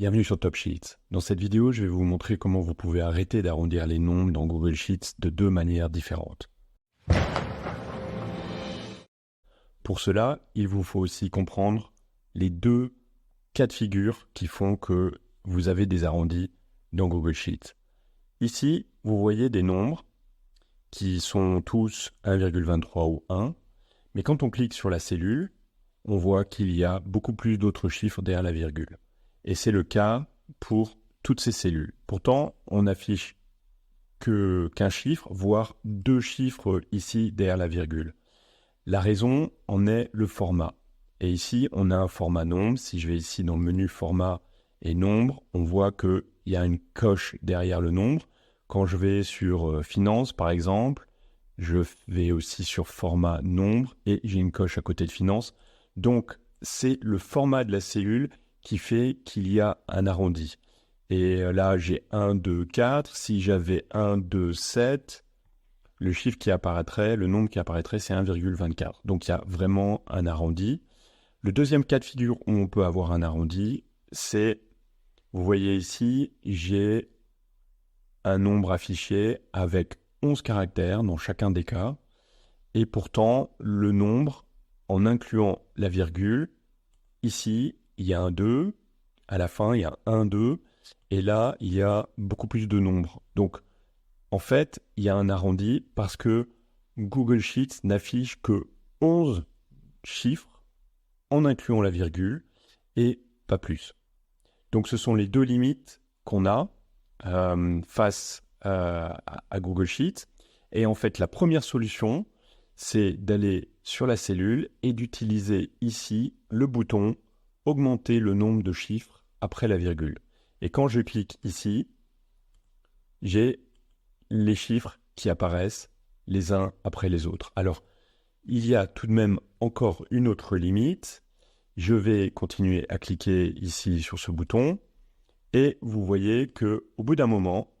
Bienvenue sur Top Sheets. Dans cette vidéo, je vais vous montrer comment vous pouvez arrêter d'arrondir les nombres dans Google Sheets de deux manières différentes. Pour cela, il vous faut aussi comprendre les deux cas de figure qui font que vous avez des arrondis dans Google Sheets. Ici, vous voyez des nombres qui sont tous 1,23 ou 1, mais quand on clique sur la cellule, on voit qu'il y a beaucoup plus d'autres chiffres derrière la virgule. Et c'est le cas pour toutes ces cellules. Pourtant, on n'affiche qu'un chiffre, voire deux chiffres ici derrière la virgule. La raison en est le format. Et ici, on a un format nombre. Si je vais ici dans le menu format et nombre, on voit qu'il y a une coche derrière le nombre. Quand je vais sur finance, par exemple, je vais aussi sur format nombre et j'ai une coche à côté de finance. Donc, c'est le format de la cellule qui fait qu'il y a un arrondi. Et là, j'ai 1, 2, 4. Si j'avais 1, 2, 7, le chiffre qui apparaîtrait, le nombre qui apparaîtrait, c'est 1,24. Donc, il y a vraiment un arrondi. Le deuxième cas de figure où on peut avoir un arrondi, c'est, vous voyez ici, j'ai un nombre affiché avec 11 caractères dans chacun des cas. Et pourtant, le nombre, en incluant la virgule, ici, il y a un 2, à la fin, il y a un 2, et là, il y a beaucoup plus de nombres. Donc, en fait, il y a un arrondi parce que Google Sheets n'affiche que 11 chiffres en incluant la virgule et pas plus. Donc, ce sont les deux limites qu'on a face à Google Sheets. Et en fait, la première solution, c'est d'aller sur la cellule et d'utiliser ici le bouton « Augmenter le nombre de chiffres après la virgule ». Et quand je clique ici, j'ai les chiffres qui apparaissent les uns après les autres. Alors, il y a tout de même encore une autre limite. Je vais continuer à cliquer ici sur ce bouton et vous voyez qu'au bout d'un moment,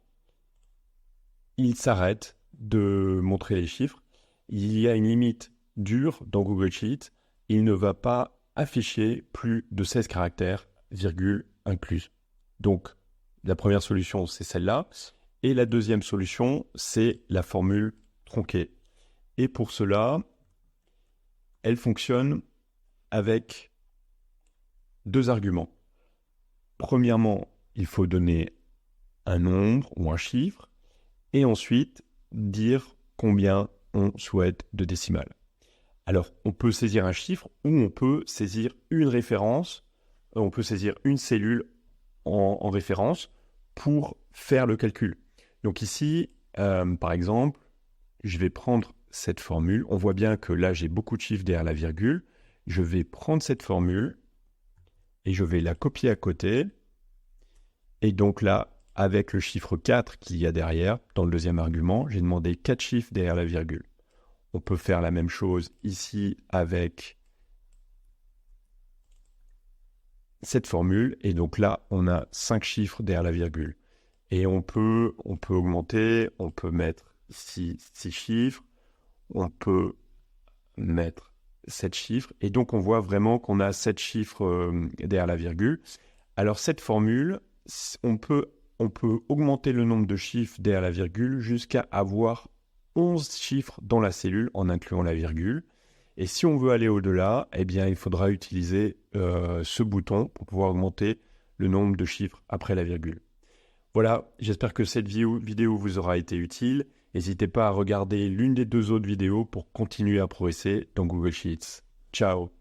il s'arrête de montrer les chiffres. Il y a une limite dure dans Google Sheets. Il ne va pas afficher plus de 16 caractères, virgule inclus. Donc, la première solution, c'est celle-là. Et la deuxième solution, c'est la formule tronquée. Et pour cela, elle fonctionne avec deux arguments. Premièrement, il faut donner un nombre ou un chiffre. Et ensuite, dire combien on souhaite de décimales. Alors, on peut saisir un chiffre ou on peut saisir une référence, on peut saisir une cellule en référence pour faire le calcul. Donc ici, par exemple, je vais prendre cette formule. On voit bien que là, j'ai beaucoup de chiffres derrière la virgule. Je vais prendre cette formule et je vais la copier à côté. Et donc là, avec le chiffre 4 qu'il y a derrière, dans le deuxième argument, j'ai demandé 4 chiffres derrière la virgule. On peut faire la même chose ici avec cette formule. Et donc là, on a 5 chiffres derrière la virgule. Et on peut augmenter, on peut mettre ici 6 chiffres, on peut mettre 7 chiffres. Et donc, on voit vraiment qu'on a 7 chiffres derrière la virgule. Alors, cette formule, on peut augmenter le nombre de chiffres derrière la virgule jusqu'à avoir 11 chiffres dans la cellule en incluant la virgule. Et si on veut aller au-delà, eh bien, il faudra utiliser ce bouton pour pouvoir augmenter le nombre de chiffres après la virgule. Voilà, j'espère que cette vidéo vous aura été utile. N'hésitez pas à regarder l'une des deux autres vidéos pour continuer à progresser dans Google Sheets. Ciao!